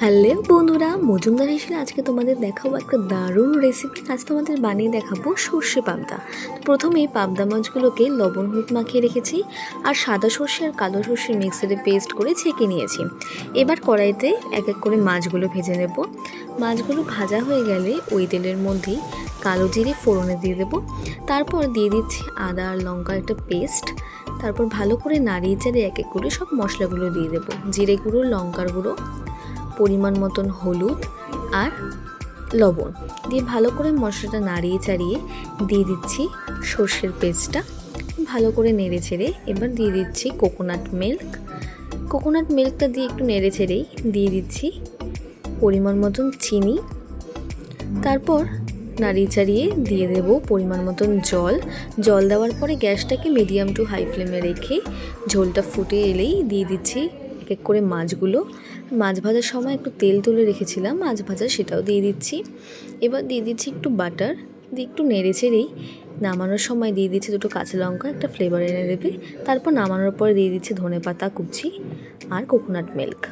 Hello বন্ধুরা, মজুমদার হিসেবে আজকে তোমাদের দেখাবো একটা দারুণ রেসিপি। আজ তোমাদের বানিয়ে দেখাবো সর্ষে পাবদা। প্রথমেই পাবদা মাছগুলোকে লবণ হলুদ মাখিয়ে রেখেছি আর সাদা সর্ষে আর কালো সর্ষে মিক্সারে পেস্ট করে ছেঁকে নিয়েছি। এবার কড়াইতে এক এক করে মাছগুলো ভেজে নেব। মাছগুলো ভাজা হয়ে গেলে ওই তেলের মধ্যেই কালো জিরে ফোড়নে দিয়ে দেবো। তারপর দিয়ে দিচ্ছি আদা আর লঙ্কার একটা পেস্ট। তারপর ভালো করে নাড়িয়ে চাড়িয়ে এক এক করে সব মশলাগুলো দিয়ে দেবো। জিরে গুঁড়ো, লঙ্কার গুঁড়ো, পরিমাণ মতন হলুদ আর লবণ দিয়ে ভালো করে মশলাটা নাড়িয়ে চাড়িয়ে দিয়ে দিচ্ছি সর্ষের পেস্টটা। ভালো করে নেড়ে ছেড়ে এবার দিয়ে দিচ্ছি কোকোনাট মিল্কটা দিয়ে একটু নেড়ে ছেড়েই দিয়ে দিচ্ছি পরিমাণ মতন চিনি। তারপর নাড়িয়ে চাড়িয়ে দিয়ে দেব পরিমাণ মতন জল দেওয়ার পরে গ্যাসটাকে মিডিয়াম টু হাই ফ্লেমে রেখে ঝোলটা ফুটে এলেই দিয়ে দিচ্ছি এক এক করে মাছগুলো। মাছ ভাজার সময় একটু তেল তুলে রেখেছিলাম মাছ ভাজা, সেটাও দিয়ে দিচ্ছি। এবার দিয়ে দিচ্ছি একটু বাটার, দিয়ে একটু নেড়ে ছেড়েই নামানোর সময় দিয়ে দিচ্ছি দুটো কাঁচা লঙ্কা, একটা ফ্লেভার এনে দেবে। তারপর নামানোর পরে দিয়ে দিচ্ছি ধনেপাতা কুচি আর কোকোনাট মিল্ক।